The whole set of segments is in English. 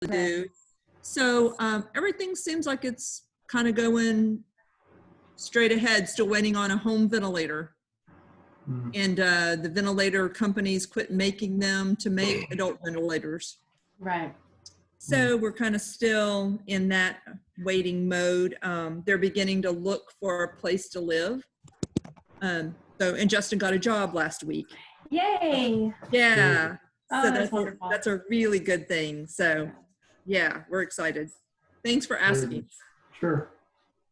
to do. So everything seems like it's kind of going straight ahead, still waiting on a home ventilator. Mm-hmm. And the ventilator companies quit making them to make adult ventilators. Right. So we're kind of still in that waiting mode. They're beginning to look for a place to live. And Justin got a job last week. Yay! Yeah. Oh, So that's wonderful. That's a really good thing. So yeah, we're excited. Thanks for asking. Sure.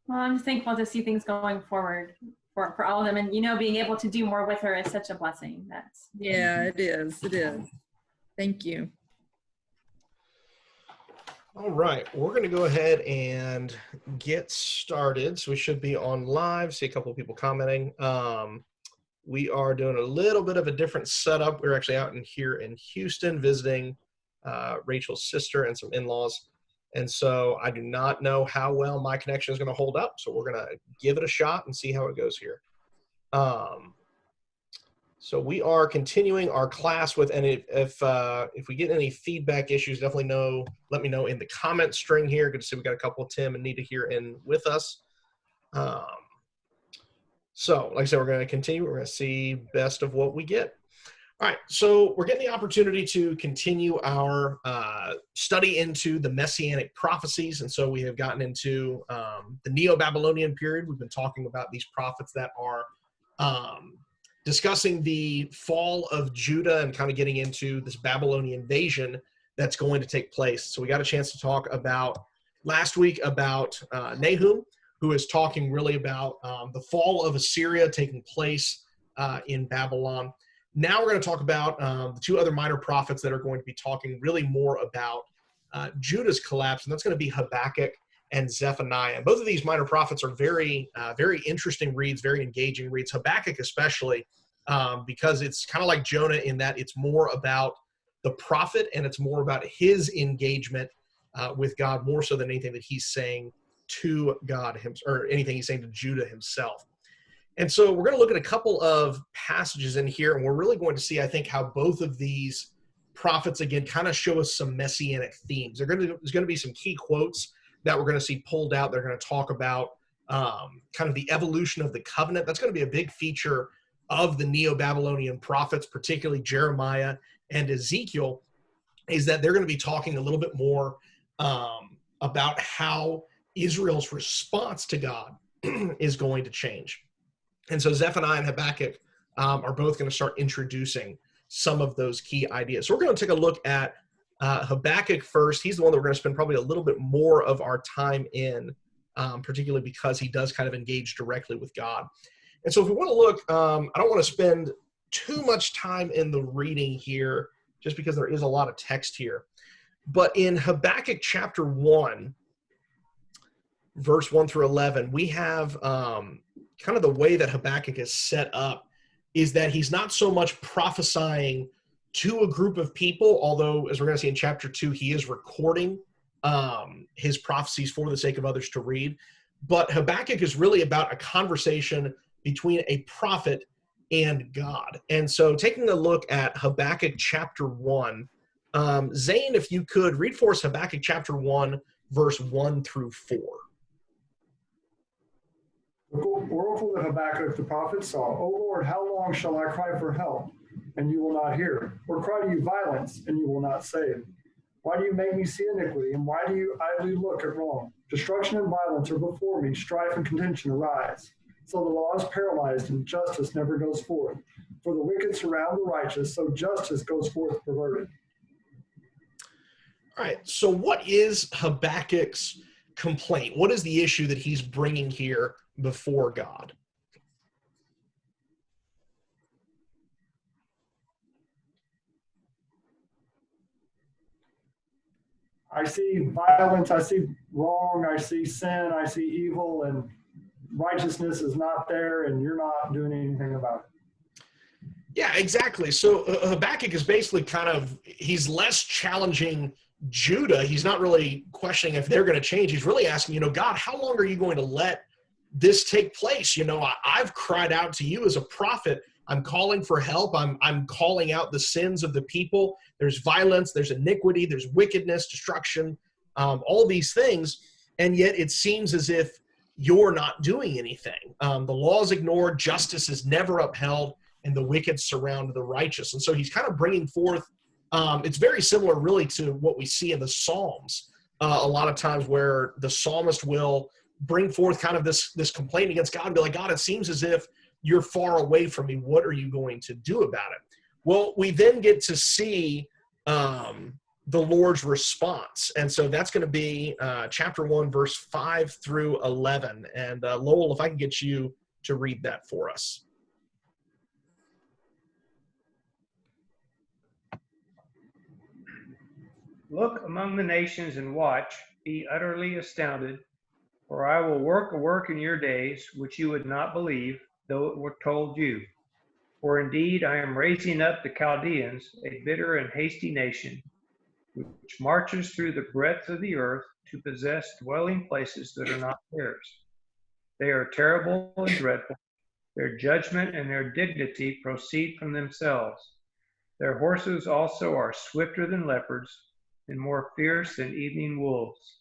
Well, I'm just thankful to see things going forward for all of them. And, being able to do more with her is such a blessing. Yeah, it is. It is. Thank you. All right, we're going to go ahead and get started. So we should be on live. See a couple of people commenting. We are doing a little bit of a different setup. We're actually out here in Houston visiting Rachel's sister and some in-laws. And so I do not know how well my connection is going to hold up. So we're going to give it a shot and see how it goes here. So we are continuing our class with, and if we get any feedback issues, definitely let me know in the comment string here. Good to see we got a couple of Tim and Nita here in with us. So like I said, we're going to continue. We're going to see best of what we get. All right, so we're getting the opportunity to continue our study into the Messianic Prophecies. And so we have gotten into the Neo-Babylonian period. We've been talking about these prophets that are discussing the fall of Judah and kind of getting into this Babylonian invasion that's going to take place. So we got a chance to talk about last week about Nahum, who is talking really about the fall of Assyria taking place in Babylon. Now we're going to talk about the two other minor prophets that are going to be talking really more about Judah's collapse, and that's going to be Habakkuk and Zephaniah. Both of these minor prophets are very, very interesting reads, very engaging reads. Habakkuk especially, because it's kind of like Jonah in that it's more about the prophet and it's more about his engagement with God, more so than anything that he's saying to God or anything he's saying to Judah himself. And so we're going to look at a couple of passages in here, and we're really going to see, I think, how both of these prophets, again, kind of show us some messianic themes. There's going to be some key quotes that we're going to see pulled out. They're going to talk about kind of the evolution of the covenant. That's going to be a big feature of the Neo-Babylonian prophets, particularly Jeremiah and Ezekiel, is that they're going to be talking a little bit more about how Israel's response to God is going to change. And so Zephaniah and Habakkuk are both going to start introducing some of those key ideas. So we're going to take a look at Habakkuk first. He's the one that we're going to spend probably a little bit more of our time in, particularly because he does kind of engage directly with God. And so if we want to look, I don't want to spend too much time in the reading here, just because there is a lot of text here. But in Habakkuk chapter 1, verse 1 through 11, we have kind of the way that Habakkuk is set up is that he's not so much prophesying to a group of people, although, as we're going to see in chapter 2, he is recording his prophecies for the sake of others to read. But Habakkuk is really about a conversation between a prophet and God. And so taking a look at Habakkuk chapter 1, Zane, if you could read for us Habakkuk chapter 1, verse 1 through 4. The oracle that Habakkuk the prophet saw, O Lord, how long shall I cry for help, and you will not hear? Or cry to you violence, and you will not save? Why do you make me see iniquity, and why do you idly look at wrong? Destruction and violence are before me, strife and contention arise. So the law is paralyzed, and justice never goes forth. For the wicked surround the righteous, so justice goes forth perverted. All right, so what is Habakkuk's complaint? What is the issue that he's bringing here before God? I see violence, I see wrong, I see sin, I see evil, and righteousness is not there, and you're not doing anything about it. Yeah, exactly. So Habakkuk is basically he's less challenging Judah. He's not really questioning if they're going to change. He's really asking, God, how long are you going to let this take place? I've cried out to you as a prophet. I'm calling for help. I'm calling out the sins of the people. There's violence, there's iniquity, there's wickedness, destruction, all these things. And yet it seems as if you're not doing anything. The law is ignored, justice is never upheld, and the wicked surround the righteous. And so he's kind of bringing forth, it's very similar really to what we see in the Psalms a lot of times, where the psalmist will bring forth kind of this complaint against God and be like, God, it seems as if you're far away from me. What are you going to do about it? Well, we then get to see the Lord's response. And so that's going to be chapter 1, verse 5 through 11. And Lowell, if I can get you to read that for us. Look among the nations and watch, be utterly astounded, for I will work a work in your days which you would not believe, though it were told you. For indeed I am raising up the Chaldeans, a bitter and hasty nation, which marches through the breadth of the earth to possess dwelling places that are not theirs. They are terrible and dreadful. Their judgment and their dignity proceed from themselves. Their horses also are swifter than leopards, and more fierce than evening wolves.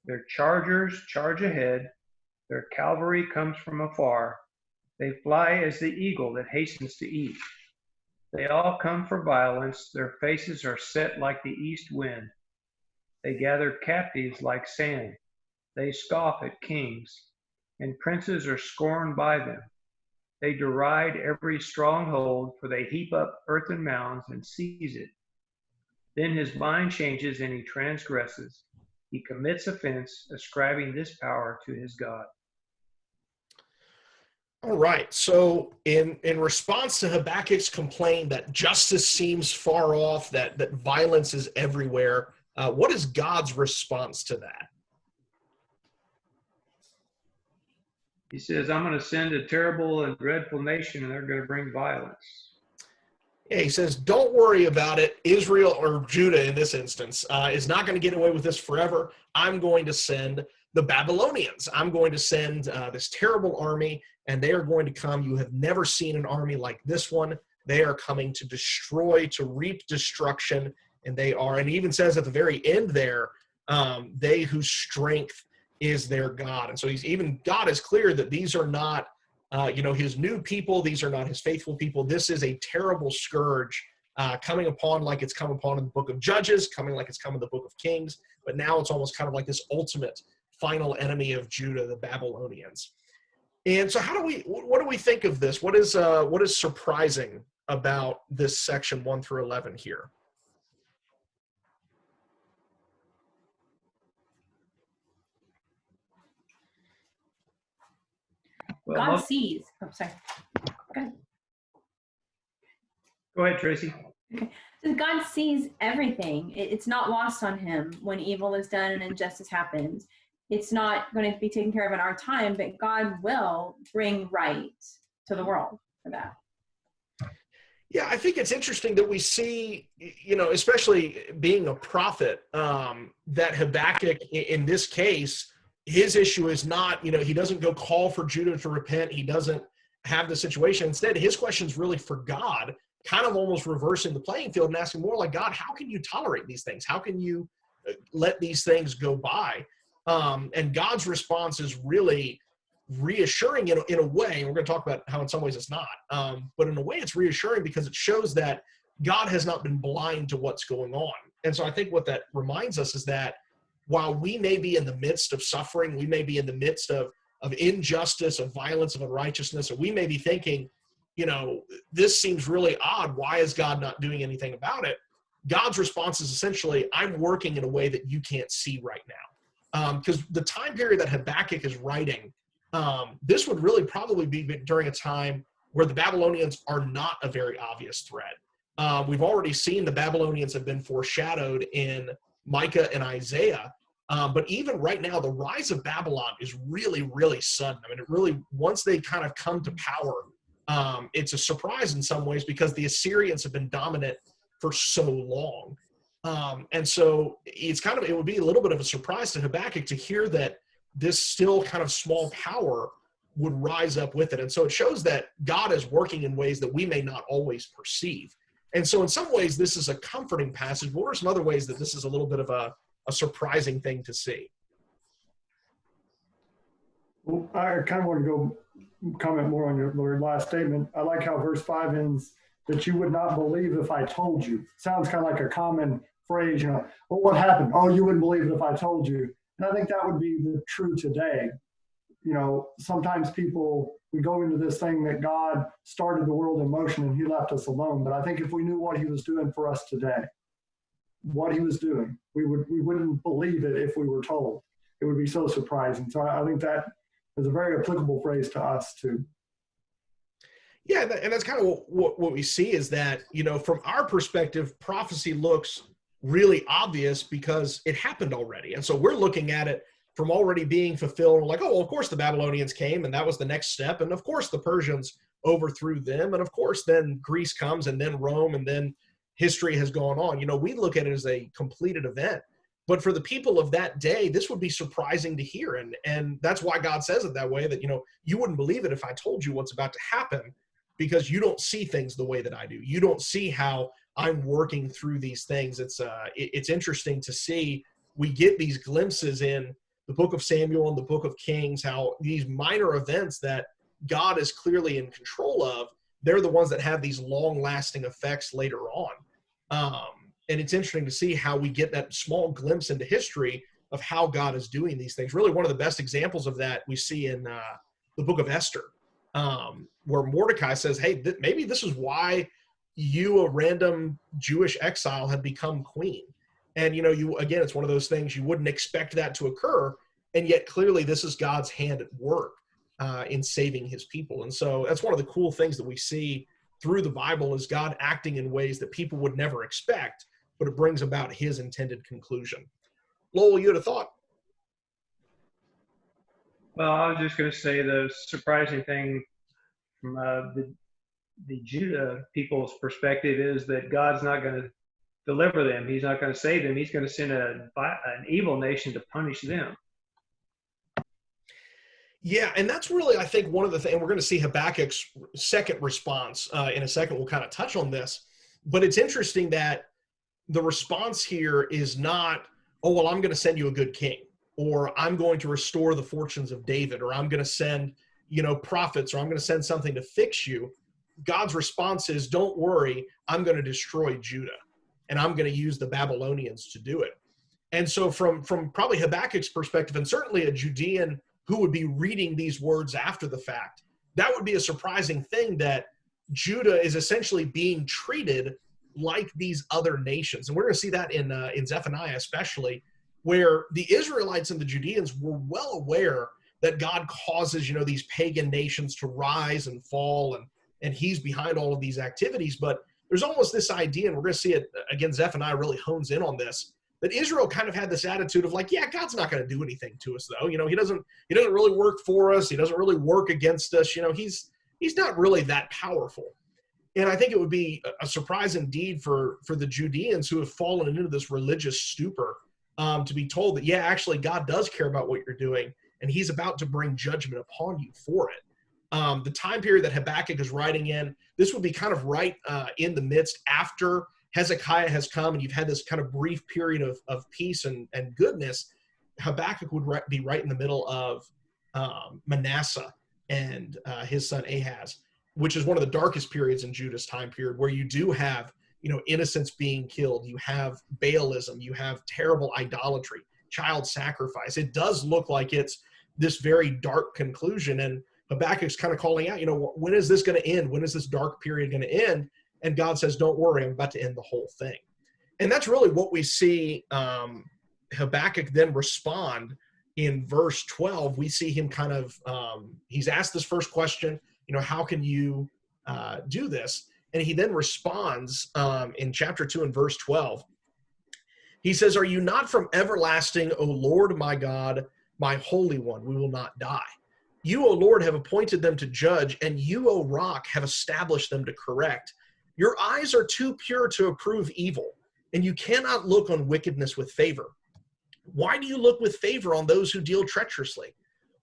Their chargers charge ahead, their cavalry comes from afar. They fly as the eagle that hastens to eat. They all come for violence, their faces are set like the east wind. They gather captives like sand. They scoff at kings, and princes are scorned by them. They deride every stronghold, for they heap up earthen mounds and seize it. Then his mind changes and he transgresses. He commits offense, ascribing this power to his God. All right. So in response to Habakkuk's complaint that justice seems far off, that violence is everywhere, what is God's response to that? He says, I'm going to send a terrible and dreadful nation, and they're going to bring violence. Yeah, he says, don't worry about it. Israel, or Judah in this instance, is not going to get away with this forever. I'm going to send the Babylonians. I'm going to send this terrible army, and they are going to come. You have never seen an army like this one. They are coming to destroy, to reap destruction, and they are, and he even says at the very end there, they whose strength is their God. And so God is clear that these are not his new people. These are not his faithful people. This is a terrible scourge coming upon like it's come upon in the book of Judges, coming like it's come in the book of Kings. But now it's almost kind of like this ultimate final enemy of Judah, the Babylonians. And so what do we think of this? What is surprising about this section 1 through 11 here? Well, God sees. Oh, sorry. Go ahead, Tracy. Okay. So God sees everything. It's not lost on him when evil is done and injustice happens. It's not going to be taken care of in our time, but God will bring right to the world for that. Yeah, I think it's interesting that we see, especially being a prophet, that Habakkuk, in this case, his issue is not, he doesn't go call for Judah to repent. He doesn't have the situation. Instead, his question is really for God, kind of almost reversing the playing field and asking more like, God, how can you tolerate these things? How can you let these things go by? And God's response is really reassuring in a way. We're going to talk about how in some ways it's not. But in a way, it's reassuring because it shows that God has not been blind to what's going on. And so I think what that reminds us is that while we may be in the midst of suffering, we may be in the midst of injustice, of violence, of unrighteousness, or we may be thinking, this seems really odd. Why is God not doing anything about it? God's response is essentially, I'm working in a way that you can't see right now. Because the time period that Habakkuk is writing, this would really probably be during a time where the Babylonians are not a very obvious threat. We've already seen the Babylonians have been foreshadowed in Micah and Isaiah. But even right now, the rise of Babylon is really, really sudden. I mean, it really, once they kind of come to power, it's a surprise in some ways because the Assyrians have been dominant for so long. And so it would be a little bit of a surprise to Habakkuk to hear that this still kind of small power would rise up with it. And so it shows that God is working in ways that we may not always perceive. And so in some ways, this is a comforting passage. What are some other ways that this is a little bit of a surprising thing to see? Well, I kind of want to go comment more on your last statement. I like how verse 5 ends, that you would not believe if I told you. Sounds kind of like a common phrase, well, what happened? Oh, you wouldn't believe it if I told you. And I think that would be true today. Sometimes we go into this thing that God started the world in motion and he left us alone. But I think if we knew what he was doing for us today, what he was doing, we wouldn't believe it if we were told. It would be so surprising. So I think that is a very applicable phrase to us too. Yeah, and that's kind of what we see is that, from our perspective, prophecy looks really obvious because it happened already. And so we're looking at it from already being fulfilled. We're like, oh, well, of course the Babylonians came and that was the next step. And of course the Persians overthrew them. And of course then Greece comes and then Rome and then history has gone on. We look at it as a completed event. But for the people of that day, this would be surprising to hear. And that's why God says it that way, that, you wouldn't believe it if I told you what's about to happen, because you don't see things the way that I do. You don't see how I'm working through these things. It's interesting to see. We get these glimpses in the book of Samuel and the book of Kings, how these minor events that God is clearly in control of, they're the ones that have these long-lasting effects later on. And it's interesting to see how we get that small glimpse into history of how God is doing these things. Really, one of the best examples of that we see in the book of Esther, where Mordecai says, hey, maybe this is why you, a random Jewish exile, have become queen. And, again, it's one of those things you wouldn't expect that to occur. And yet clearly this is God's hand at work in saving his people. And so that's one of the cool things that we see through the Bible, is God acting in ways that people would never expect, but it brings about his intended conclusion. Lowell, you had a thought? Well, I was just going to say the surprising thing from the Judah people's perspective is that God's not going to deliver them. He's not going to save them. He's going to send an evil nation to punish them. Yeah, and that's really, I think, one of the things, and we're going to see Habakkuk's second response in a second. We'll kind of touch on this, but it's interesting that the response here is not, oh, well, I'm going to send you a good king, or I'm going to restore the fortunes of David, or I'm going to send, prophets, or I'm going to send something to fix you. God's response is, don't worry, I'm going to destroy Judah, and I'm going to use the Babylonians to do it. And so from probably Habakkuk's perspective, and certainly a Judean who would be reading these words after the fact, that would be a surprising thing, that Judah is essentially being treated like these other nations. And we're going to see that in Zephaniah especially, where the Israelites and the Judeans were well aware that God causes, these pagan nations to rise and fall, and he's behind all of these activities. But there's almost this idea, and we're going to see it again, Zephaniah really hones in on this, that Israel kind of had this attitude of like, yeah, God's not going to do anything to us though. He doesn't really work for us. He doesn't really work against us. He's not really that powerful. And I think it would be a surprise indeed for the Judeans who have fallen into this religious stupor to be told that, yeah, actually God does care about what you're doing, and he's about to bring judgment upon you for it. The time period that Habakkuk is writing in, this would be kind of right in the midst after Hezekiah has come and you've had this kind of brief period of peace and goodness. Habakkuk would be right in the middle of Manasseh and his son Ahaz, which is one of the darkest periods in Judah's time period, where you do have, innocents being killed. You have Baalism. You have terrible idolatry, child sacrifice. It does look like it's this very dark conclusion. And Habakkuk's kind of calling out, when is this going to end? When is this dark period going to end? And God says, don't worry, I'm about to end the whole thing. And that's really what we see Habakkuk then respond in verse 12. We see him kind of, he's asked this first question, how can you do this? And he then responds in chapter 2 and verse 12. He says, are you not from everlasting, O Lord my God, my Holy One? We will not die. You, O Lord, have appointed them to judge, and you, O Rock, have established them to correct. Your eyes are too pure to approve evil, and you cannot look on wickedness with favor. Why do you look with favor on those who deal treacherously?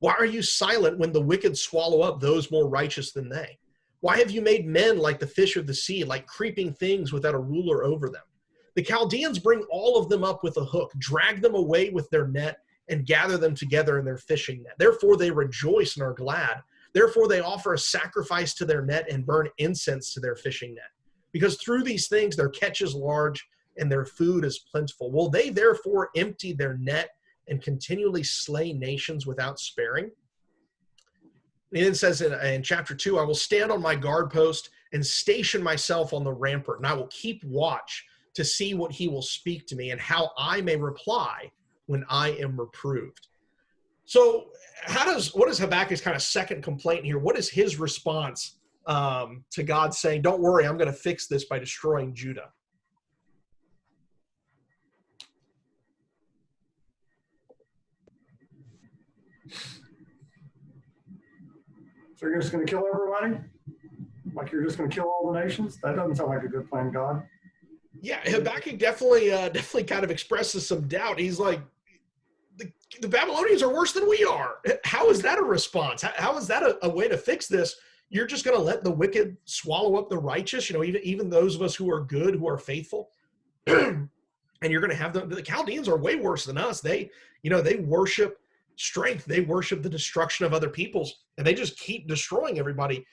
Why are you silent when the wicked swallow up those more righteous than they? Why have you made men like the fish of the sea, like creeping things without a ruler over them? The Chaldeans bring all of them up with a hook, drag them away with their net, and gather them together in their fishing net. Therefore they rejoice and are glad. Therefore they offer a sacrifice to their net and burn incense to their fishing net. Because through these things their catch is large and their food is plentiful. Will they therefore empty their net and continually slay nations without sparing? And it says in chapter 2, I will stand on my guard post and station myself on the rampart, and I will keep watch to see what he will speak to me and how I may reply when I am reproved. So what is Habakkuk's kind of second complaint here? What is his response to God saying, don't worry, I'm going to fix this by destroying Judah? So you're just going to kill everybody? Like you're just going to kill all the nations? That doesn't sound like a good plan, God. Yeah, Habakkuk definitely kind of expresses some doubt. He's like, the Babylonians are worse than we are. How is that a response? How is that a way to fix this? You're just going to let the wicked swallow up the righteous, even those of us who are good, who are faithful. And you're going to have the Chaldeans are way worse than us. They worship strength. They worship the destruction of other peoples, and they just keep destroying everybody.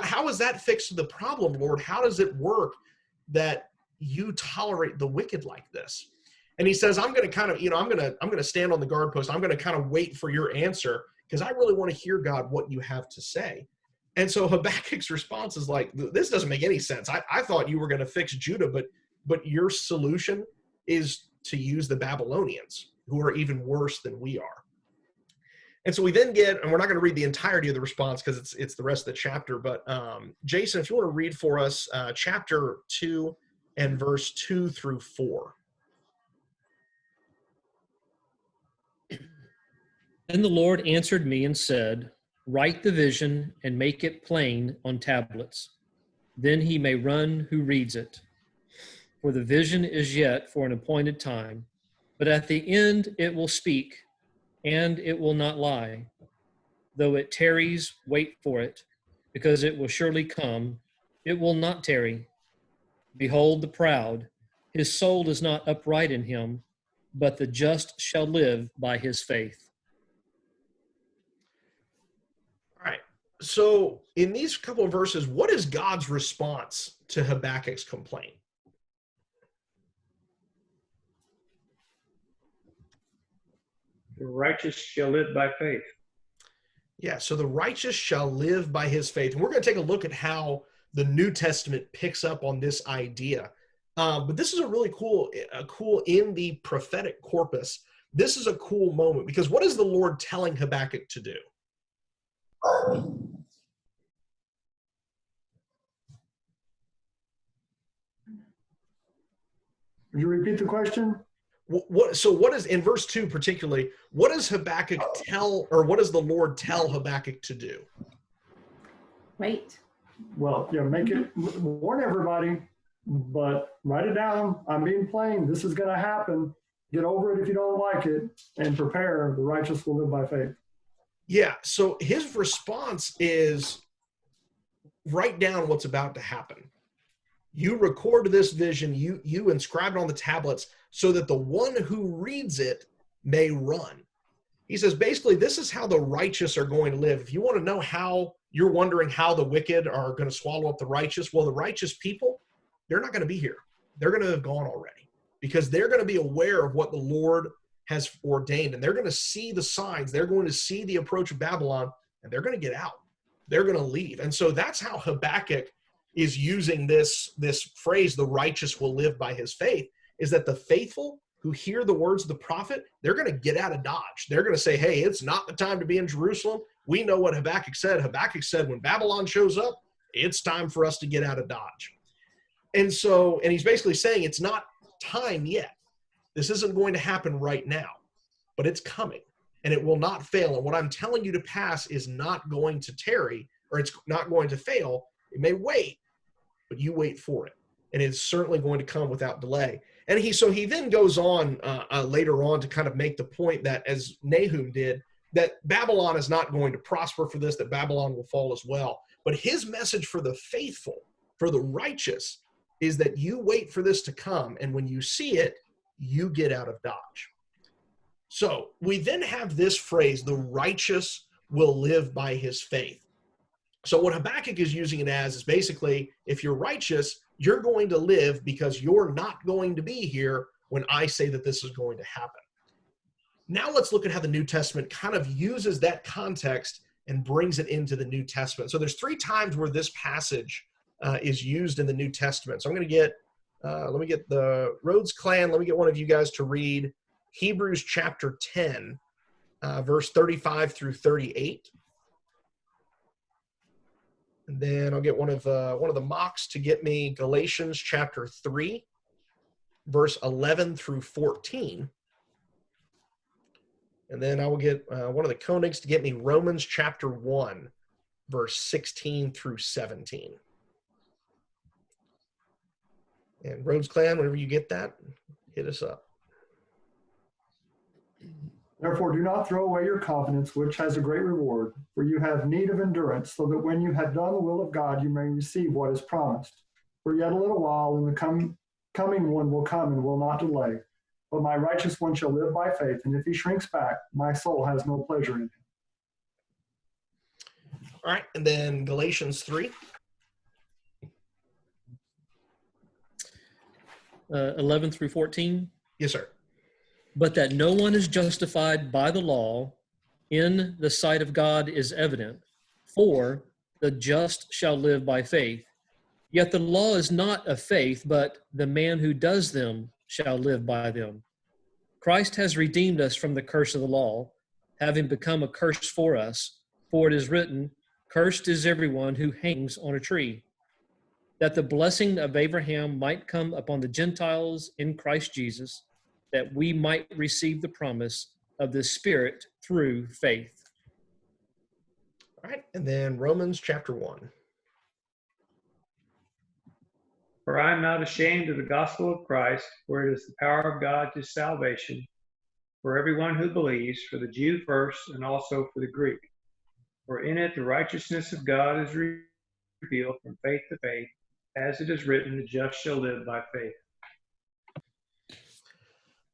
How is that fixed the problem, Lord? How does it work that you tolerate the wicked like this? And he says, I'm going to kind of, I'm going to stand on the guard post. I'm going to kind of wait for your answer because I really want to hear, God, what you have to say. And so Habakkuk's response is like, this doesn't make any sense. I thought you were going to fix Judah, but your solution is to use the Babylonians, who are even worse than we are. And so we then get, and we're not going to read the entirety of the response because it's the rest of the chapter, but Jason, if you want to read for us chapter 2 and verse 2 through 4. Then the Lord answered me and said, write the vision and make it plain on tablets. Then he may run who reads it. For the vision is yet for an appointed time, but at the end it will speak, and it will not lie. Though it tarries, wait for it, because it will surely come. It will not tarry. Behold the proud, his soul is not upright in him, but the just shall live by his faith. All right. So in these couple of verses, what is God's response to Habakkuk's complaint? The righteous shall live by faith. Yeah, so the righteous shall live by his faith. And we're going to take a look at how the New Testament picks up on this idea. But this is a really cool in the prophetic corpus. This is a cool moment because what is the Lord telling Habakkuk to do? Would you repeat the question? What is in verse 2 particularly, what does Habakkuk what does the Lord tell Habakkuk to do? Wait. Well, make it, warn everybody, but write it down. I'm being plain. This is going to happen. Get over it if you don't like it, and prepare. The righteous will live by faith. Yeah, so his response is write down what's about to happen. You record this vision, you inscribe it on the tablets so that the one who reads it may run. He says, basically, this is how the righteous are going to live. If you want to know how, you're wondering how the wicked are going to swallow up the righteous, well, the righteous people, they're not going to be here. They're going to have gone already because they're going to be aware of what the Lord has ordained, and they're going to see the signs. They're going to see the approach of Babylon, and they're going to get out. They're going to leave. And so that's how Habakkuk is using this phrase, the righteous will live by his faith, is that the faithful who hear the words of the prophet, they're going to get out of Dodge. They're going to say, hey, it's not the time to be in Jerusalem. We know what Habakkuk said. Habakkuk said, when Babylon shows up, it's time for us to get out of Dodge. And he's basically saying it's not time yet. This isn't going to happen right now, but it's coming and it will not fail. And what I'm telling you to pass is not going to tarry, or it's not going to fail. It may wait, but you wait for it. And it's certainly going to come without delay. And he then goes on later on to kind of make the point that, as Nahum did, that Babylon is not going to prosper for this, that Babylon will fall as well. But his message for the faithful, for the righteous, is that you wait for this to come, and when you see it, you get out of Dodge. So we then have this phrase, the righteous will live by his faith. So what Habakkuk is using it as is basically, if you're righteous, you're going to live because you're not going to be here when I say that this is going to happen. Now let's look at how the New Testament kind of uses that context and brings it into the New Testament. So there's 3 times where this passage is used in the New Testament. So I'm going to get, let me get the Rhodes clan, let me get one of you guys to read Hebrews chapter 10, verse 35 through 38. And then I'll get one of the mocks to get me Galatians chapter 3, verse 11 through 14. And then I will get one of the Koenigs to get me Romans chapter 1, verse 16 through 17. And Rhodes clan, whenever you get that, hit us up. Therefore, do not throw away your confidence, which has a great reward, for you have need of endurance, so that when you have done the will of God, you may receive what is promised. For yet a little while, and the coming one will come and will not delay. But my righteous one shall live by faith, and if he shrinks back, my soul has no pleasure in him. All right, and then Galatians 3. 11 through 14. Yes, sir. But that no one is justified by the law in the sight of God is evident, for the just shall live by faith. Yet the law is not of faith, but the man who does them shall live by them. Christ has redeemed us from the curse of the law, having become a curse for us. For it is written, cursed is everyone who hangs on a tree, that the blessing of Abraham might come upon the Gentiles in Christ Jesus, that we might receive the promise of the Spirit through faith. All right, and then Romans chapter 1. For I am not ashamed of the gospel of Christ, for it is the power of God to salvation for everyone who believes, for the Jew first and also for the Greek. For in it the righteousness of God is revealed from faith to faith, as it is written, the just shall live by faith.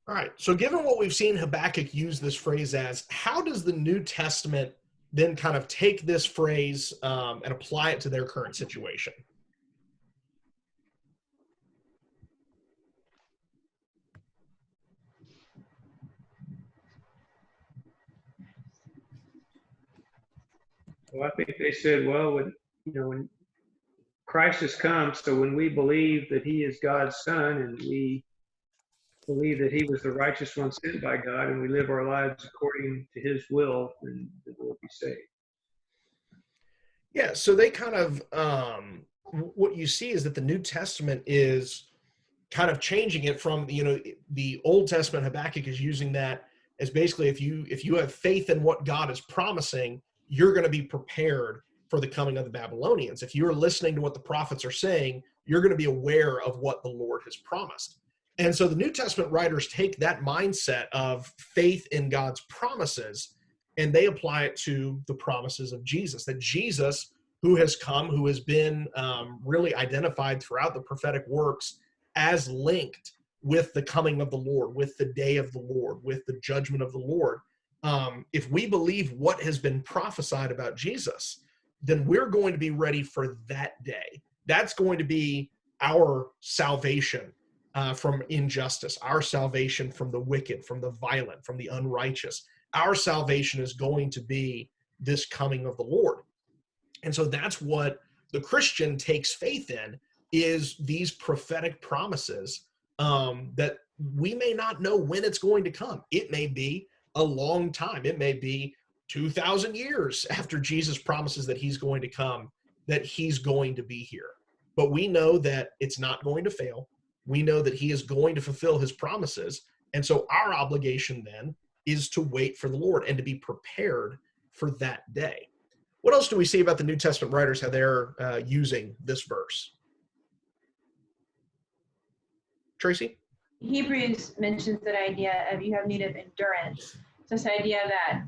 All right, so given what we've seen Habakkuk use this phrase as, how does the New Testament then kind of take this phrase and apply it to their current situation? Well, I think they said, well, when Christ has come, so when we believe that he is God's son and we believe that he was the righteous one sent by God and we live our lives according to his will, then we'll be saved. Yeah, so they kind of, what you see is that the New Testament is kind of changing it from, the Old Testament. Habakkuk is using that as basically if you have faith in what God is promising, you're going to be prepared for the coming of the Babylonians. If you're listening to what the prophets are saying, you're going to be aware of what the Lord has promised. And so the New Testament writers take that mindset of faith in God's promises and they apply it to the promises of Jesus, that Jesus, who has come, who has been really identified throughout the prophetic works as linked with the coming of the Lord, with the day of the Lord, with the judgment of the Lord. If we believe what has been prophesied about Jesus, then we're going to be ready for that day. That's going to be our salvation from injustice, our salvation from the wicked, from the violent, from the unrighteous. Our salvation is going to be this coming of the Lord. And so that's what the Christian takes faith in, is these prophetic promises that we may not know when it's going to come. It may be a long time. It may be 2,000 years after Jesus promises that he's going to come, that he's going to be here. But we know that it's not going to fail. We know that he is going to fulfill his promises. And so our obligation then is to wait for the Lord and to be prepared for that day. What else do we see about the New Testament writers, how they're using this verse? Tracy? Hebrews mentions that idea of you have need of endurance. So this idea that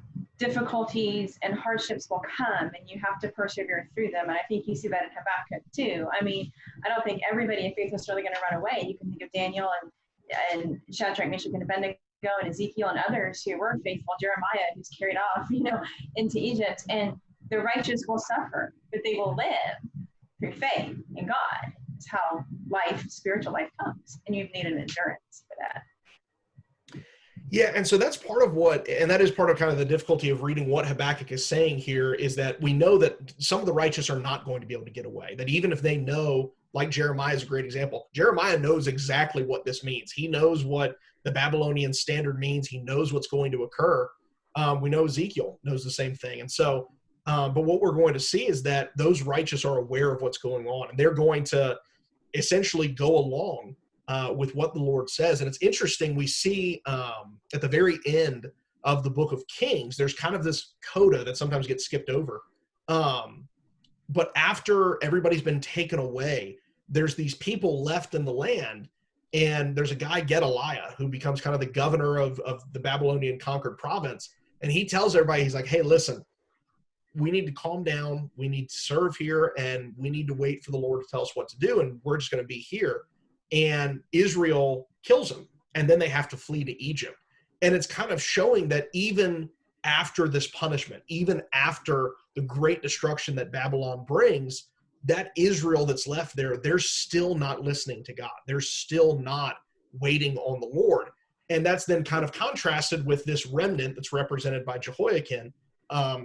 difficulties and hardships will come, and you have to persevere through them. And I think you see that in Habakkuk too. I mean, I don't think everybody in faith is really going to run away. You can think of Daniel and Shadrach, Meshach, and Abednego, and Ezekiel and others who were faithful, Jeremiah, who's carried off, into Egypt. And the righteous will suffer, but they will live through faith in God. It's how spiritual life comes. And you need an endurance for that. Yeah, and so that's part of that is part of kind of the difficulty of reading what Habakkuk is saying here, is that we know that some of the righteous are not going to be able to get away. That even if they know, like Jeremiah is a great example, Jeremiah knows exactly what this means. He knows what the Babylonian standard means. He knows what's going to occur. We know Ezekiel knows the same thing. And so, but what we're going to see is that those righteous are aware of what's going on, and they're going to essentially go along with what the Lord says. And it's interesting, we see at the very end of the book of Kings, there's kind of this coda that sometimes gets skipped over. But after everybody's been taken away, there's these people left in the land, and there's a guy, Gedaliah, who becomes kind of the governor of the Babylonian conquered province. And he tells everybody, he's like, hey, listen, we need to calm down. We need to serve here, and we need to wait for the Lord to tell us what to do. And we're just going to be here. And Israel kills him, and then they have to flee to Egypt. And it's kind of showing that even after this punishment, even after the great destruction that Babylon brings, that Israel that's left there, they're still not listening to God. They're still not waiting on the Lord. And that's then kind of contrasted with this remnant that's represented by Jehoiakim,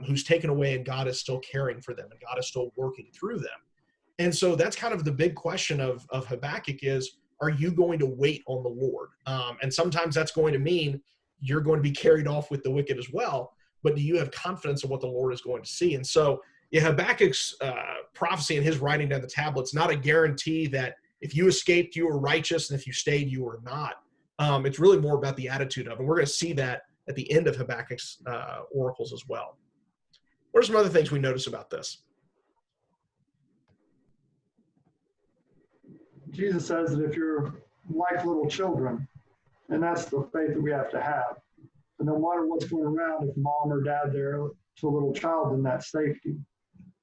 who's taken away, and God is still caring for them, and God is still working through them. And so that's kind of the big question of Habakkuk is, are you going to wait on the Lord? And sometimes that's going to mean you're going to be carried off with the wicked as well, but do you have confidence in what the Lord is going to see? And so Habakkuk's prophecy and his writing down the tablets, not a guarantee that if you escaped, you were righteous, and if you stayed, you were not. It's really more about the attitude of, and we're going to see that at the end of Habakkuk's oracles as well. What are some other things we notice about this? Jesus says that if you're like little children, and that's the faith that we have to have, and no matter what's going around, if mom or dad there to a little child, then that's safety.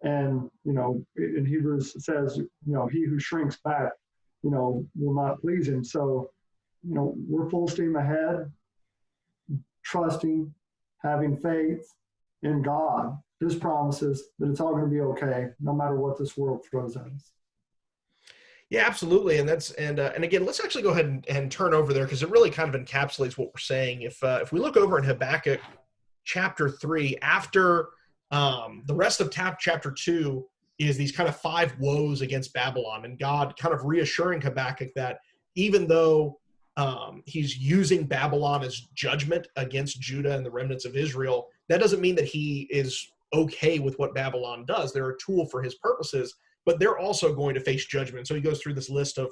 And, in Hebrews it says, he who shrinks back, will not please him. So, we're full steam ahead, trusting, having faith in God, his promises, that it's all going to be okay, no matter what this world throws at us. Yeah, absolutely. And and again, let's actually go ahead and turn over there, because it really kind of encapsulates what we're saying. If we look over in Habakkuk chapter 3, after the rest of chapter 2 is these kind of 5 woes against Babylon, and God kind of reassuring Habakkuk that even though he's using Babylon as judgment against Judah and the remnants of Israel, that doesn't mean that he is okay with what Babylon does. They're a tool for his purposes, but they're also going to face judgment. So he goes through this list of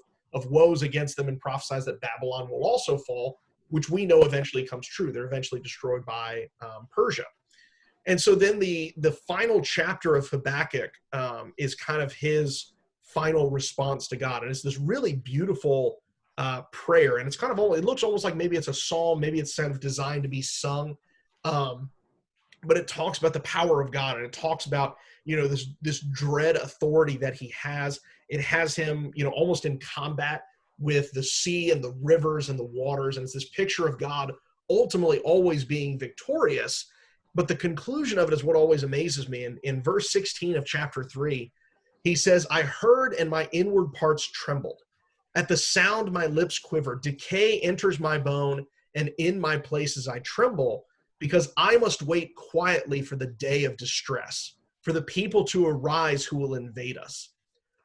woes against them and prophesies that Babylon will also fall, which we know eventually comes true. They're eventually destroyed by Persia. And so then the final chapter of Habakkuk is kind of his final response to God. And it's this really beautiful prayer. And it's kind of it looks almost like maybe it's a psalm, maybe it's kind of designed to be sung. But it talks about the power of God, and it talks about, this dread authority that he has. It has him, almost in combat with the sea and the rivers and the waters. And it's this picture of God ultimately always being victorious. But the conclusion of it is what always amazes me. In verse 16 of chapter 3, he says, I heard and my inward parts trembled. At the sound, my lips quiver. Decay enters my bone, and in my places I tremble, because I must wait quietly for the day of distress, for the people to arise who will invade us.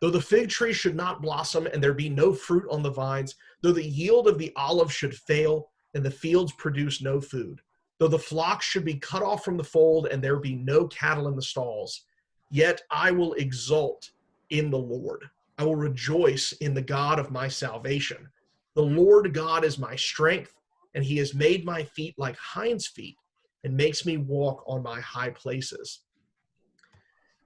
Though the fig tree should not blossom, and there be no fruit on the vines, though the yield of the olive should fail, and the fields produce no food, though the flocks should be cut off from the fold, and there be no cattle in the stalls, yet I will exult in the Lord. I will rejoice in the God of my salvation. The Lord God is my strength, and he has made my feet like hinds' feet, and makes me walk on my high places.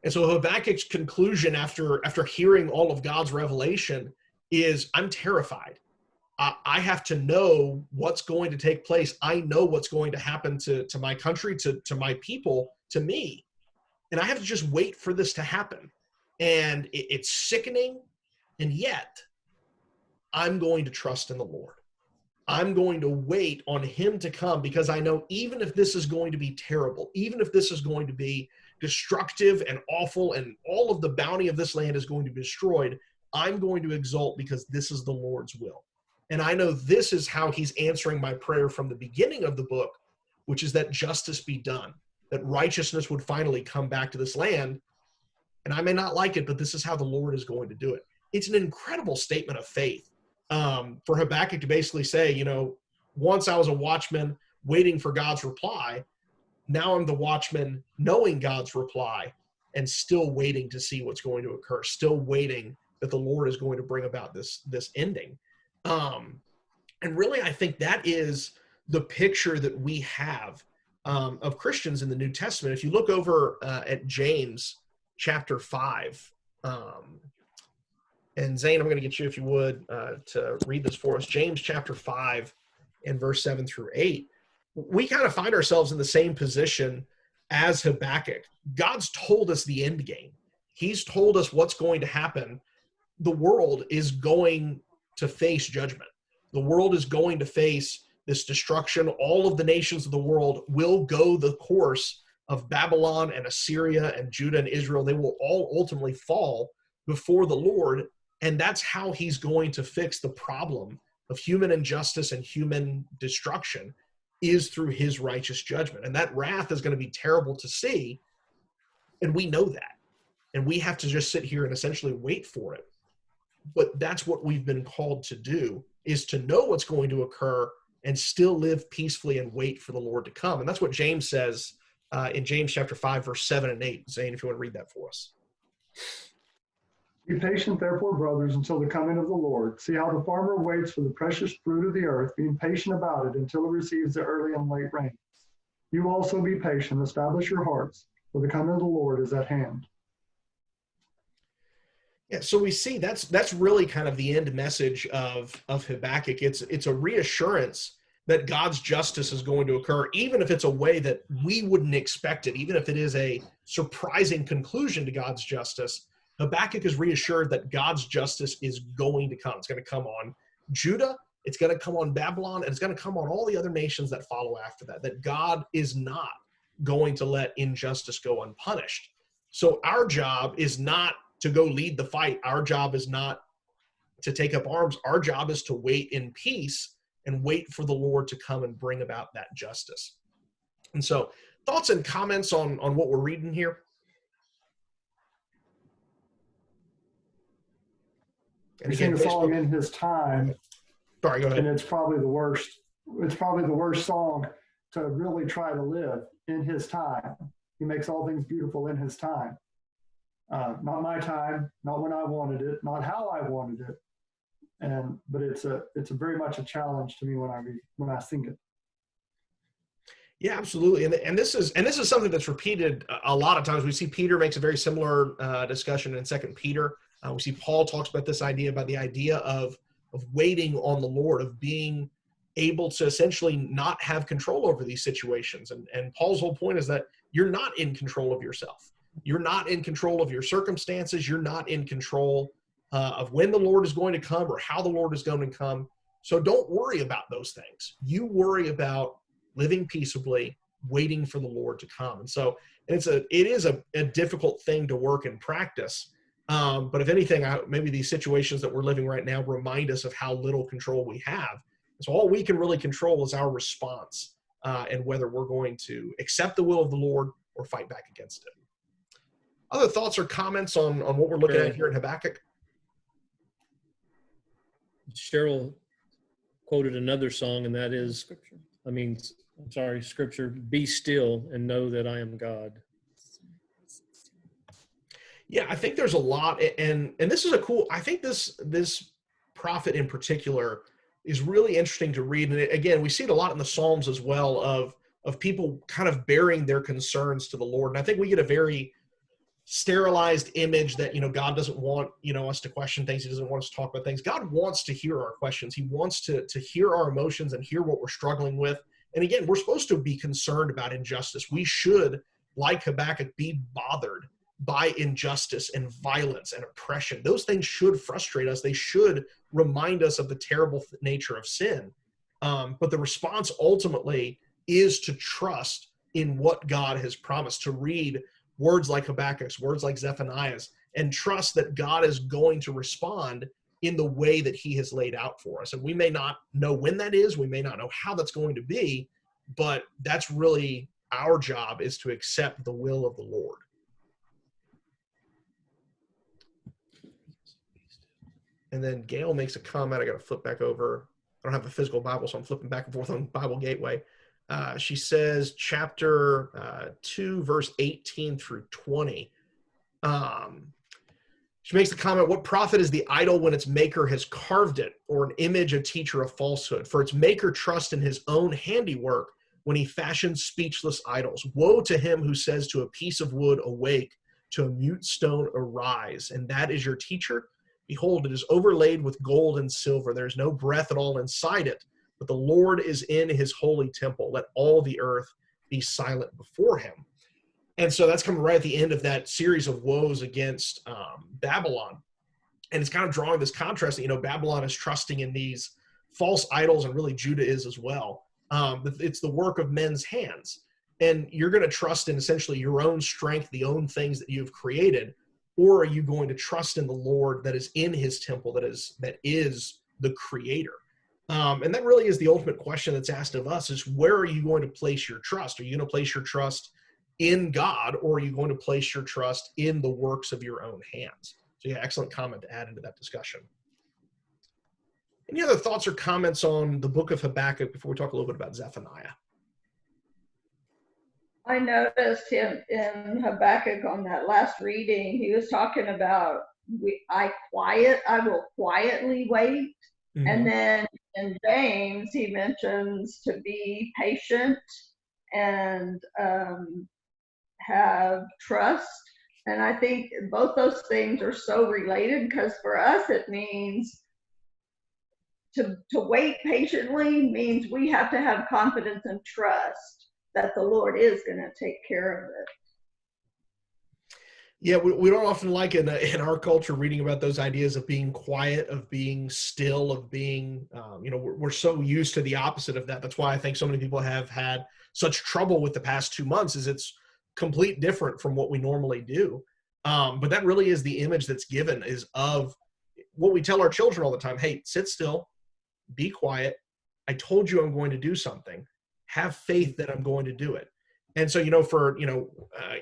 And so Habakkuk's conclusion after hearing all of God's revelation is, I'm terrified. I have to know what's going to take place. I know what's going to happen to my country, to my people, to me. And I have to just wait for this to happen. And it's sickening. And yet, I'm going to trust in the Lord. I'm going to wait on him to come, because I know even if this is going to be terrible, even if this is going to be destructive and awful, and all of the bounty of this land is going to be destroyed, I'm going to exult because this is the Lord's will. And I know this is how he's answering my prayer from the beginning of the book, which is that justice be done, that righteousness would finally come back to this land. And I may not like it, but this is how the Lord is going to do it. It's an incredible statement of faith for Habakkuk to basically say, once I was a watchman waiting for God's reply, now I'm the watchman knowing God's reply and still waiting to see what's going to occur, still waiting that the Lord is going to bring about this ending. And really, I think that is the picture that we have of Christians in the New Testament. If you look over at James chapter 5, and Zane, I'm going to get you, if you would, to read this for us. James chapter 5 and verse 7 through 8. We kind of find ourselves in the same position as Habakkuk. God's told us the end game. He's told us what's going to happen. The world is going to face judgment. The world is going to face this destruction. All of the nations of the world will go the course of Babylon and Assyria and Judah and Israel. They will all ultimately fall before the Lord. And that's how he's going to fix the problem of human injustice and human destruction, is through his righteous judgment. And that wrath is going to be terrible to see. And we know that. And we have to just sit here and essentially wait for it. But that's what we've been called to do, is to know what's going to occur and still live peacefully and wait for the Lord to come. And that's what James says in James chapter 5, verse 7 and 8. Zane, if you want to read that for us. Be patient, therefore, brothers, until the coming of the Lord. See how the farmer waits for the precious fruit of the earth, being patient about it until it receives the early and late rain. You also be patient, establish your hearts, for the coming of the Lord is at hand. Yeah, so we see that's really kind of the end message of Habakkuk. It's a reassurance that God's justice is going to occur, even if it's a way that we wouldn't expect it, even if it is a surprising conclusion to God's justice. Habakkuk is reassured that God's justice is going to come. It's going to come on Judah, it's going to come on Babylon, and it's going to come on all the other nations that follow after that, that God is not going to let injustice go unpunished. So our job is not to go lead the fight. Our job is not to take up arms. Our job is to wait in peace and wait for the Lord to come and bring about that justice. And so, thoughts and comments on what we're reading here? You're saying the song in his time. Sorry, go ahead. And it's probably the worst. It's probably the worst song to really try to live in his time. He makes all things beautiful in his time. Not my time, not when I wanted it, not how I wanted it. But it's a very much a challenge to me when I sing it. Yeah, absolutely. And this is something that's repeated a lot of times. We see Peter makes a very similar discussion in 2 Peter. We see Paul talks about this idea, about the idea of waiting on the Lord, of being able to essentially not have control over these situations. And Paul's whole point is that you're not in control of yourself. You're not in control of your circumstances. You're not in control of when the Lord is going to come or how the Lord is going to come. So don't worry about those things. You worry about living peaceably, waiting for the Lord to come. And so it is a difficult thing to work and practice. But if anything, maybe these situations that we're living right now remind us of how little control we have. So all we can really control is our response and whether we're going to accept the will of the Lord or fight back against it. Other thoughts or comments on what we're looking at here in Habakkuk? Cheryl quoted another song, and that is, Scripture, be still and know that I am God. Yeah, I think there's a lot, and this is I think this prophet in particular is really interesting to read. And again, we see it a lot in the Psalms as well, of people kind of bearing their concerns to the Lord. And I think we get a very sterilized image that, God doesn't want, us to question things. He doesn't want us to talk about things. God wants to hear our questions. He wants to hear our emotions and hear what we're struggling with. And again, we're supposed to be concerned about injustice. We should, like Habakkuk, be bothered by injustice and violence and oppression. Those things should frustrate us. They should remind us of the terrible nature of sin. But the response ultimately is to trust in what God has promised, to read words like Habakkuk's, words like Zephaniah's, and trust that God is going to respond in the way that he has laid out for us. And we may not know when that is, we may not know how that's going to be, but that's really our job, is to accept the will of the Lord. And then Gail makes a comment. I got to flip back over. I don't have a physical Bible, so I'm flipping back and forth on Bible Gateway. She says chapter 2, verse 18 through 20. She makes the comment, what profit is the idol when its maker has carved it, or an image a teacher of falsehood? For its maker trusts in his own handiwork when he fashions speechless idols. Woe to him who says to a piece of wood, awake, to a mute stone, arise. And that is your teacher? Behold, it is overlaid with gold and silver. There is no breath at all inside it, but the Lord is in his holy temple. Let all the earth be silent before him. And so that's coming right at the end of that series of woes against Babylon. And it's kind of drawing this contrast that, Babylon is trusting in these false idols, and really Judah is as well. It's the work of men's hands. And you're going to trust in essentially your own strength, the own things that you've created, or are you going to trust in the Lord that is in his temple, that is the creator? And that really is the ultimate question that's asked of us, is where are you going to place your trust? Are you going to place your trust in God, or are you going to place your trust in the works of your own hands? So yeah, excellent comment to add into that discussion. Any other thoughts or comments on the book of Habakkuk before we talk a little bit about Zephaniah? I noticed him in Habakkuk on that last reading. He was talking about, I will quietly wait. Mm-hmm. And then in James, he mentions to be patient and have trust. And I think both those things are so related, because for us it means to wait patiently means we have to have confidence and trust that the Lord is going to take care of it. Yeah, we don't often like in our culture reading about those ideas of being quiet, of being still, of being, we're so used to the opposite of that. That's why I think so many people have had such trouble with the past 2 months, is it's complete different from what we normally do. But that really is the image that's given, is of what we tell our children all the time. Hey, sit still, be quiet. I told you I'm going to do something. Have faith that I'm going to do it. And so, for,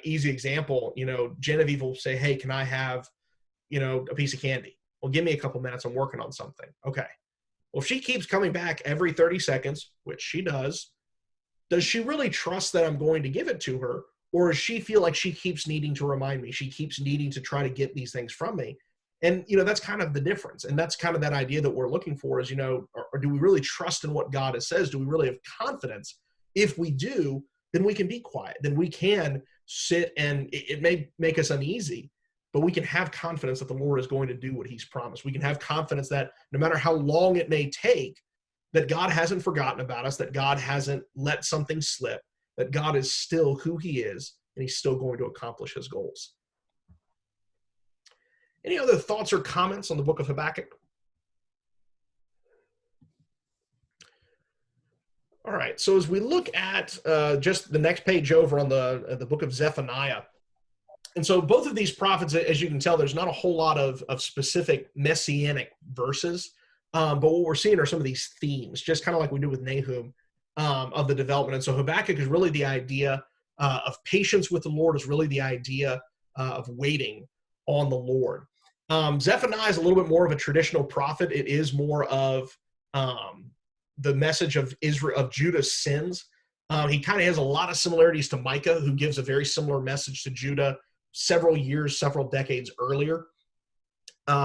easy example, Genevieve will say, hey, can I have, a piece of candy? Well, give me a couple minutes. I'm working on something. Okay. Well, if she keeps coming back every 30 seconds, which she does she really trust that I'm going to give it to her? Or does she feel like she keeps needing to remind me? She keeps needing to try to get these things from me. And, that's kind of the difference. And that's kind of that idea that we're looking for is, or do we really trust in what God says? Do we really have confidence? If we do, then we can be quiet. Then we can sit, and it may make us uneasy, but we can have confidence that the Lord is going to do what he's promised. We can have confidence that no matter how long it may take, that God hasn't forgotten about us, that God hasn't let something slip, that God is still who he is, and he's still going to accomplish his goals. Any other thoughts or comments on the book of Habakkuk? All right, so as we look at just the next page over on the book of Zephaniah, and so both of these prophets, as you can tell, there's not a whole lot of specific messianic verses, but what we're seeing are some of these themes, just kind of like we do with Nahum, of the development. And so Habakkuk is really the idea of patience with the Lord, is really the idea of waiting on the Lord. Zephaniah is a little bit more of a traditional prophet. It is more of the message of Israel, of Judah's sins. He kind of has a lot of similarities to Micah, who gives a very similar message to Judah several decades earlier.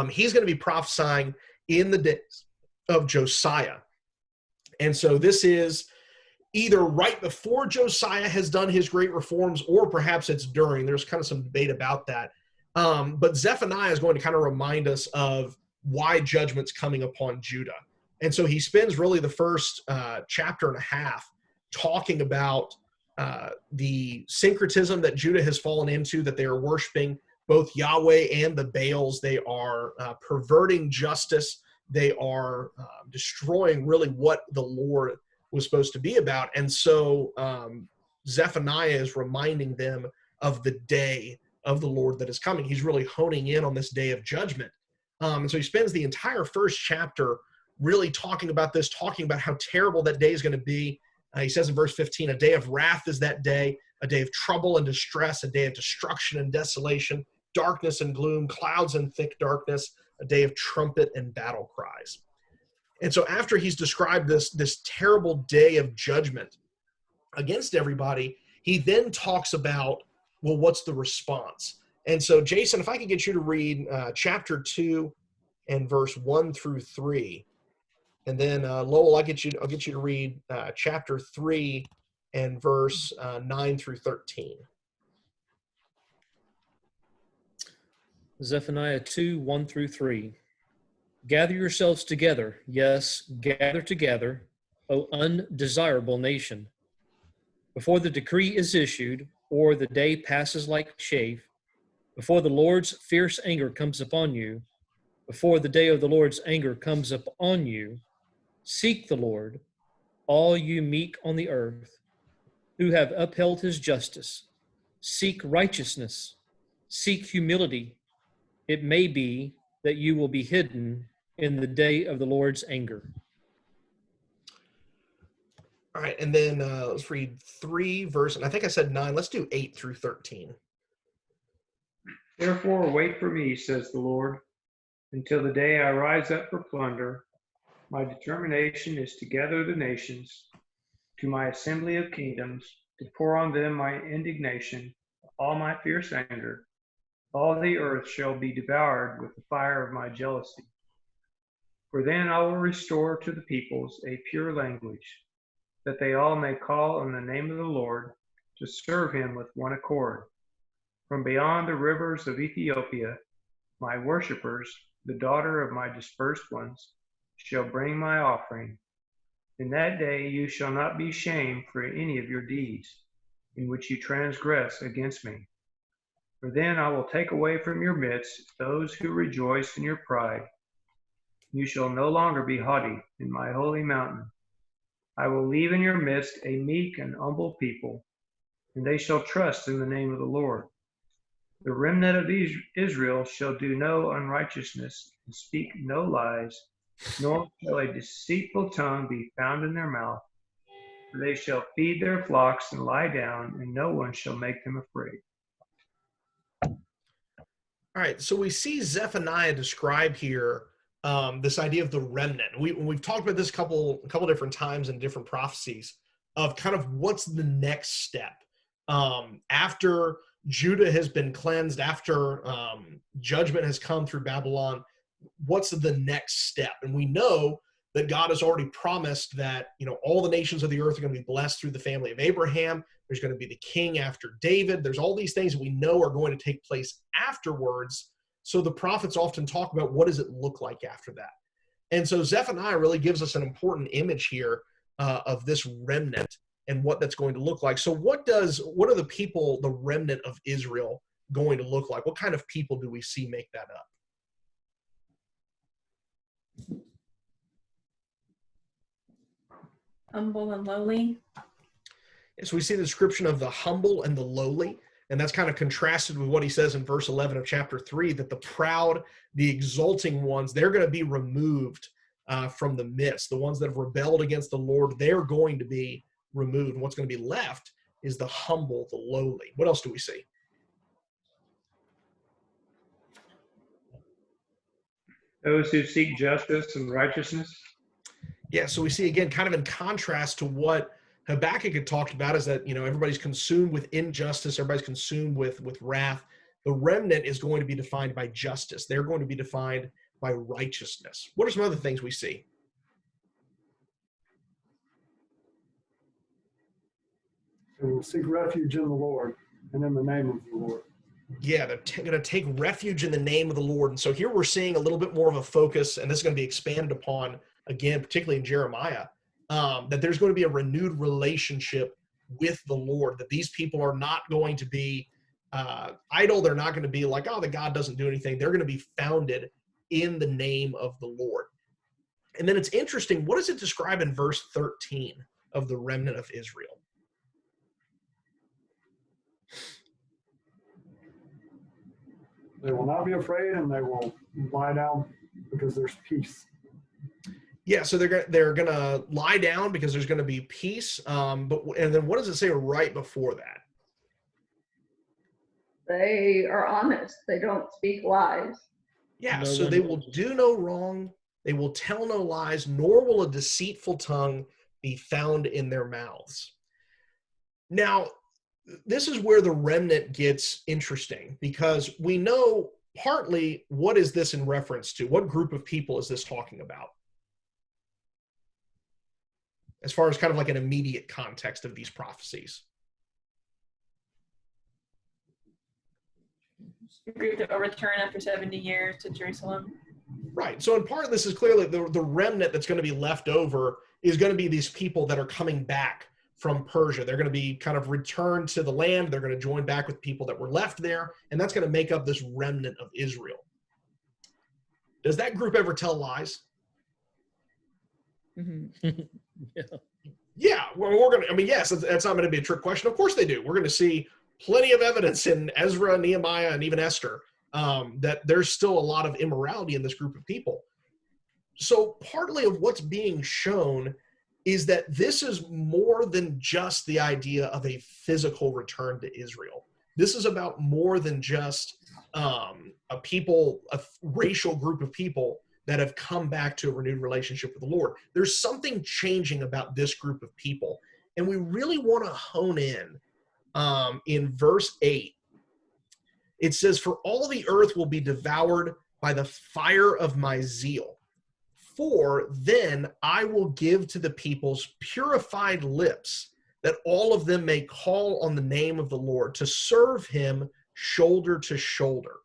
He's going to be prophesying in the days of Josiah. And so this is either right before Josiah has done his great reforms, or perhaps it's during. There's kind of some debate about that. But Zephaniah is going to kind of remind us of why judgment's coming upon Judah. And so he spends really the first chapter and a half talking about the syncretism that Judah has fallen into, that they are worshiping both Yahweh and the Baals. They are perverting justice. They are destroying really what the Lord was supposed to be about. And so Zephaniah is reminding them of the day of the Lord that is coming. He's really honing in on this day of judgment. And so he spends the entire first chapter really talking about this, talking about how terrible that day is going to be. He says in verse 15, a day of wrath is that day, a day of trouble and distress, a day of destruction and desolation, darkness and gloom, clouds and thick darkness, a day of trumpet and battle cries. And so after he's described this terrible day of judgment against everybody, he then talks about, well, what's the response? And so, Jason, if I could get you to read chapter 2 and verse 1 through 3. And then Lowell, I'll get you to read chapter 3 and verse 9 through 13. Zephaniah 2, 1 through 3. Gather yourselves together, yes, gather together, O undesirable nation. Before the decree is issued, or the day passes like chaff, before the Lord's fierce anger comes upon you, before the day of the Lord's anger comes upon you, seek the Lord, all you meek on the earth, who have upheld his justice. Seek righteousness, seek humility. It may be that you will be hidden in the day of the Lord's anger. All right, and then let's read 3 verse, and I think I said 9. Let's do 8 through 13. Therefore wait for me, says the Lord, until the day I rise up for plunder. My determination is to gather the nations to my assembly of kingdoms, to pour on them my indignation, all my fierce anger. All the earth shall be devoured with the fire of my jealousy. For then I will restore to the peoples a pure language, that they all may call on the name of the Lord, to serve him with one accord. From beyond the rivers of Ethiopia, my worshippers, the daughter of my dispersed ones, shall bring my offering. In that day you shall not be shamed for any of your deeds, in which you transgress against me. For then I will take away from your midst those who rejoice in your pride. You shall no longer be haughty in my holy mountain. I will leave in your midst a meek and humble people, and they shall trust in the name of the Lord. The remnant of Israel shall do no unrighteousness and speak no lies, nor shall a deceitful tongue be found in their mouth. For they shall feed their flocks and lie down, and no one shall make them afraid. All right, so we see Zephaniah describe here this idea of the remnant. We've talked about this a couple different times in different prophecies of kind of what's the next step after Judah has been cleansed, after judgment has come through Babylon. What's the next step? And we know that God has already promised that, you know, all the nations of the earth are going to be blessed through the family of Abraham. There's going to be the king after David. There's all these things that we know are going to take place afterwards. So the prophets often talk about what does it look like after that. And so Zephaniah really gives us an important image here of this remnant and what that's going to look like. So what are the people, the remnant of Israel, going to look like? What kind of people do we see make that up? Humble and lowly. So we see the description of the humble and the lowly, and that's kind of contrasted with what he says in verse 11 of chapter 3, that the proud, the exulting ones, they're going to be removed from the midst. The ones that have rebelled against the Lord, they're going to be removed. And what's going to be left is the humble, the lowly. What else do we see? Those who seek justice and righteousness. Yeah, so we see again, kind of in contrast to what Habakkuk had talked about, is that, you know, everybody's consumed with injustice, everybody's consumed with wrath. The remnant is going to be defined by justice. They're going to be defined by righteousness. What are some other things we see? They will seek refuge in the Lord and in the name of the Lord. Yeah, they're going to take refuge in the name of the Lord. And so here we're seeing a little bit more of a focus, and this is going to be expanded upon, again, particularly in Jeremiah, that there's going to be a renewed relationship with the Lord, that these people are not going to be idle. They're not going to be like, oh, the God doesn't do anything. They're going to be founded in the name of the Lord. And then it's interesting, what does it describe in verse 13 of the remnant of Israel? They will not be afraid, and they will lie down because there's peace. Yeah, so they're gonna lie down because there's gonna be peace. And then what does it say right before that? They are honest. They don't speak lies. Yeah, No so one they will. will do no wrong. They will tell no lies, nor will a deceitful tongue be found in their mouths. Now, this is where the remnant gets interesting, because we know partly what is this in reference to? What group of people is this talking about? As far as kind of like an immediate context of these prophecies. The group that will return after 70 years to Jerusalem. Right. So in part, this is clearly the remnant that's going to be left over is going to be these people that are coming back from Persia. They're going to be kind of returned to the land. They're going to join back with people that were left there. And that's going to make up this remnant of Israel. Does that group ever tell lies? Mm-hmm. Yeah. Well, we're going to, I mean, yes, that's not going to be a trick question. Of course they do. We're going to see plenty of evidence in Ezra, Nehemiah, and even Esther that there's still a lot of immorality in this group of people. So partly of what's being shown is that this is more than just the idea of a physical return to Israel. This is about more than just a racial group of people that have come back to a renewed relationship with the Lord. There's something changing about this group of people. And we really want to hone in verse 8. It says, "For all the earth will be devoured by the fire of my zeal. For then I will give to the peoples purified lips, that all of them may call on the name of the Lord, to serve him shoulder to shoulder."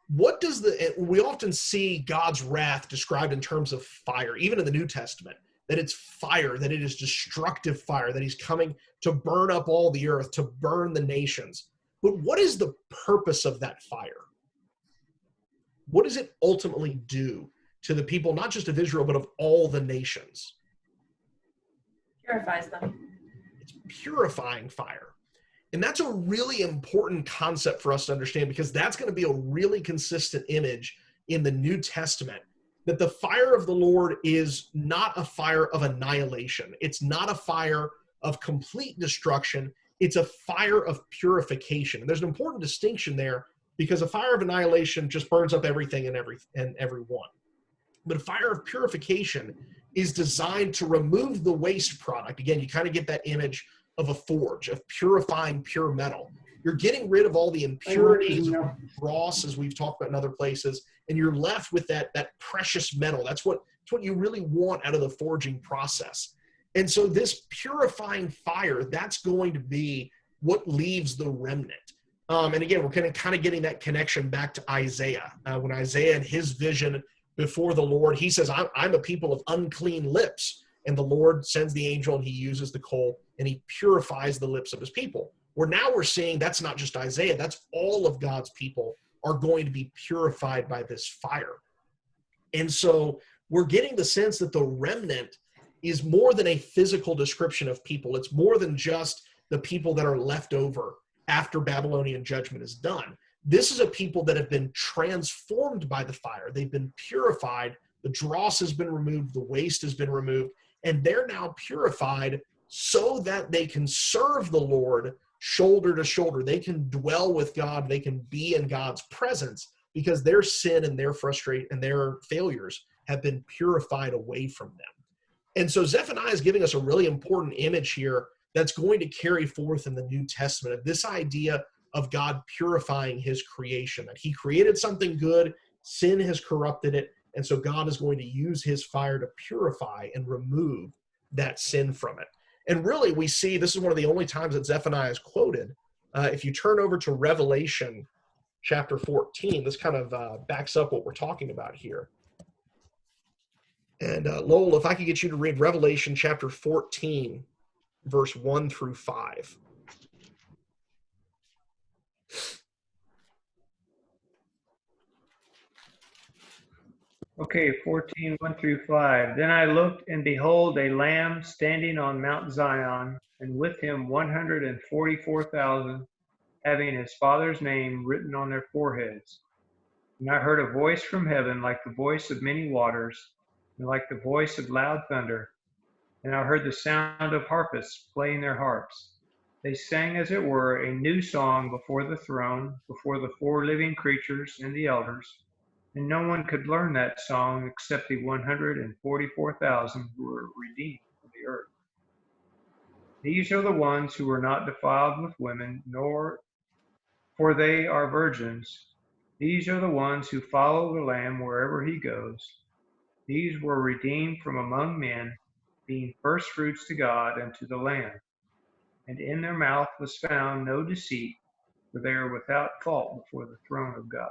What does we often see God's wrath described in terms of fire, even in the New Testament, that it's fire, that it is destructive fire, that he's coming to burn up all the earth, to burn the nations. But what is the purpose of that fire? What does it ultimately do to the people, not just of Israel, but of all the nations? Purifies them. It's purifying fire. And that's a really important concept for us to understand, because that's going to be a really consistent image in the New Testament, that the fire of the Lord is not a fire of annihilation. It's not a fire of complete destruction. It's a fire of purification. And there's an important distinction there, because a fire of annihilation just burns up everything and everyone. But a fire of purification is designed to remove the waste product. Again, you kind of get that image of a forge, of purifying pure metal. You're getting rid of all the impurities, dross, as we've talked about in other places, and you're left with that precious metal. That's what you really want out of the forging process. And so this purifying fire, that's going to be what leaves the remnant. And again, we're kind of getting that connection back to Isaiah. When Isaiah had his vision before the Lord, he says, I'm a people of unclean lips. And the Lord sends the angel, and he uses the coal, and he purifies the lips of his people. Where now we're seeing that's not just Isaiah, that's all of God's people are going to be purified by this fire. And so we're getting the sense that the remnant is more than a physical description of people. It's more than just the people that are left over after Babylonian judgment is done. This is a people that have been transformed by the fire. They've been purified. The dross has been removed. The waste has been removed. And they're now purified so that they can serve the Lord shoulder to shoulder. They can dwell with God. They can be in God's presence, because their sin and their frustration and their failures have been purified away from them. And so Zephaniah is giving us a really important image here that's going to carry forth in the New Testament, of this idea of God purifying his creation, that he created something good, sin has corrupted it, and so God is going to use his fire to purify and remove that sin from it. And really, we see this is one of the only times that Zephaniah is quoted. If you turn over to Revelation chapter 14, this kind of backs up what we're talking about here. And Lowell, if I could get you to read Revelation chapter 14, verse 1 through 5. Okay, 14, 1 through 5. Then I looked, and behold, a lamb standing on Mount Zion, and with him 144,000, having his father's name written on their foreheads. And I heard a voice from heaven like the voice of many waters, and like the voice of loud thunder. And I heard the sound of harpists playing their harps. They sang, as it were, a new song before the throne, before the 4 living creatures and the elders. And no one could learn that song except the 144,000 who were redeemed from the earth. These are the ones who were not defiled with women, for they are virgins. These are the ones who follow the Lamb wherever he goes. These were redeemed from among men, being firstfruits to God and to the Lamb. And in their mouth was found no deceit, for they are without fault before the throne of God.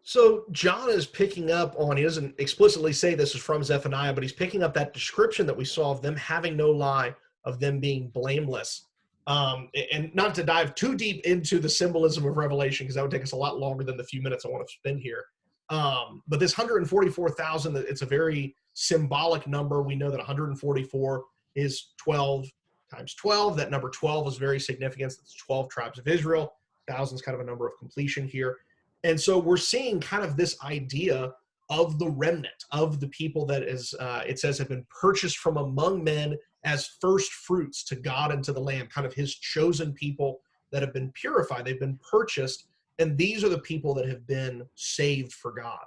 So John is picking up on, he doesn't explicitly say this is from Zephaniah, but he's picking up that description that we saw of them having no lie, of them being blameless. And not to dive too deep into the symbolism of Revelation, because that would take us a lot longer than the few minutes I want to spend here. But this 144,000, it's a very symbolic number. We know that 144 is 12 times 12. That number 12 is very significant. It's 12 tribes of Israel. 1,000 is kind of a number of completion here. And so we're seeing kind of this idea of the remnant, of the people that is, it says, have been purchased from among men as first fruits to God and to the Lamb, kind of his chosen people that have been purified. They've been purchased, and these are the people that have been saved for God.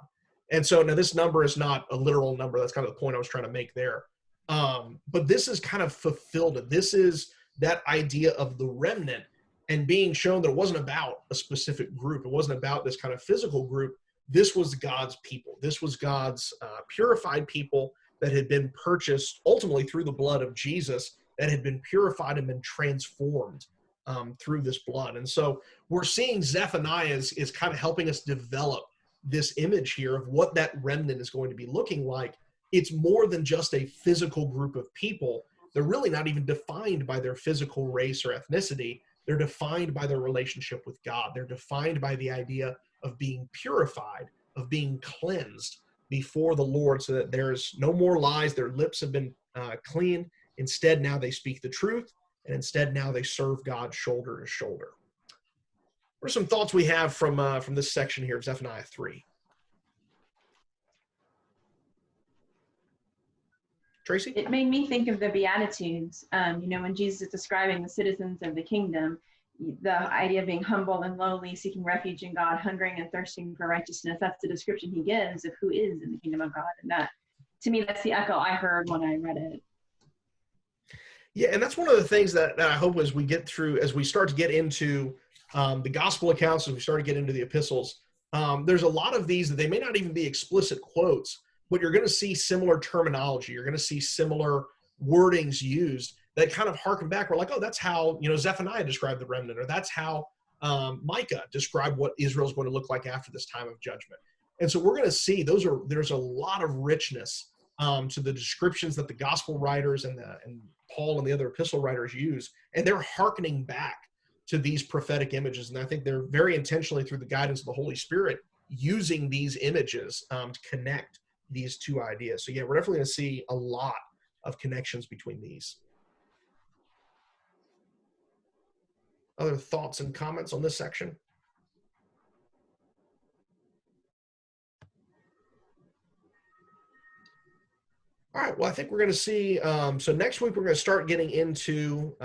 And so now this number is not a literal number. That's kind of the point I was trying to make there. But this is kind of fulfilled. This is that idea of the remnant, and being shown that it wasn't about a specific group. It wasn't about this kind of physical group. This was God's people. This was God's purified people that had been purchased ultimately through the blood of Jesus, that had been purified and been transformed through this blood. And so we're seeing Zephaniah is kind of helping us develop this image here of what that remnant is going to be looking like. It's more than just a physical group of people. They're really not even defined by their physical race or ethnicity. They're defined by their relationship with God. They're defined by the idea of being purified, of being cleansed before the Lord, so that there's no more lies. Their lips have been clean. Instead, now they speak the truth, and instead now they serve God shoulder to shoulder. What are some thoughts we have from this section here of Zephaniah 3? Tracy? It made me think of the Beatitudes. When Jesus is describing the citizens of the kingdom, the idea of being humble and lowly, seeking refuge in God, hungering and thirsting for righteousness. That's the description he gives of who is in the kingdom of God. And that, to me, that's the echo I heard when I read it. Yeah, and that's one of the things that I hope as we get through, as we start to get into the gospel accounts, as we start to get into the epistles, there's a lot of these that they may not even be explicit quotes, but you're going to see similar terminology. You're going to see similar wordings used that kind of harken back. We're like, oh, that's how, Zephaniah described the remnant, or that's how Micah described what Israel's going to look like after this time of judgment. And so we're going to see there's a lot of richness to the descriptions that the gospel writers and Paul and the other epistle writers use, and they're hearkening back to these prophetic images. And I think they're very intentionally, through the guidance of the Holy Spirit, using these images to connect these two ideas. So yeah, we're definitely going to see a lot of connections between these. Other thoughts and comments on this section? All right, well, I think we're going to see, so next week we're going to start getting into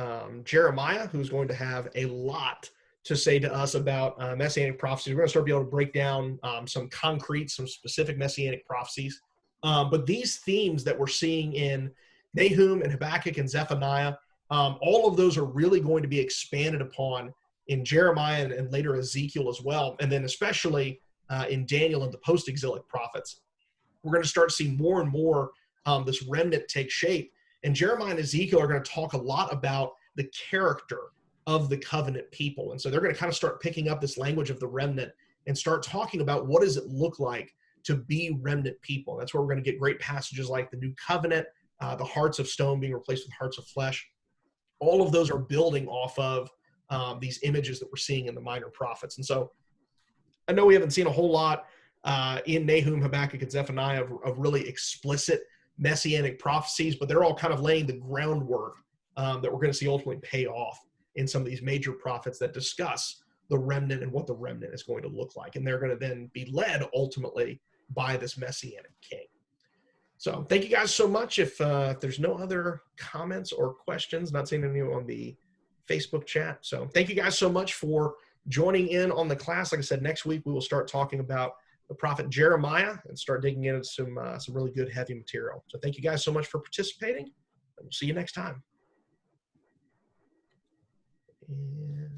Jeremiah, who's going to have a lot to say to us about Messianic prophecies. We're going to start being able to break down some specific Messianic prophecies. But these themes that we're seeing in Nahum and Habakkuk and Zephaniah, all of those are really going to be expanded upon in Jeremiah and later Ezekiel as well. And then especially in Daniel and the post-exilic prophets. We're going to start seeing more and more this remnant take shape. And Jeremiah and Ezekiel are going to talk a lot about the character of the covenant people. And so they're going to kind of start picking up this language of the remnant and start talking about what does it look like to be remnant people. And that's where we're going to get great passages like the new covenant, the hearts of stone being replaced with hearts of flesh. All of those are building off of these images that we're seeing in the minor prophets. And so I know we haven't seen a whole lot in Nahum, Habakkuk, and Zephaniah of really explicit Messianic prophecies, but they're all kind of laying the groundwork that we're going to see ultimately pay off in some of these major prophets that discuss the remnant and what the remnant is going to look like. And they're going to then be led ultimately by this Messianic king. So thank you guys so much. If there's no other comments or questions, not seeing any on the Facebook chat. So thank you guys so much for joining in on the class. Like I said, next week we will start talking about the prophet Jeremiah and start digging into some really good heavy material. So thank you guys so much for participating, and we'll see you next time. And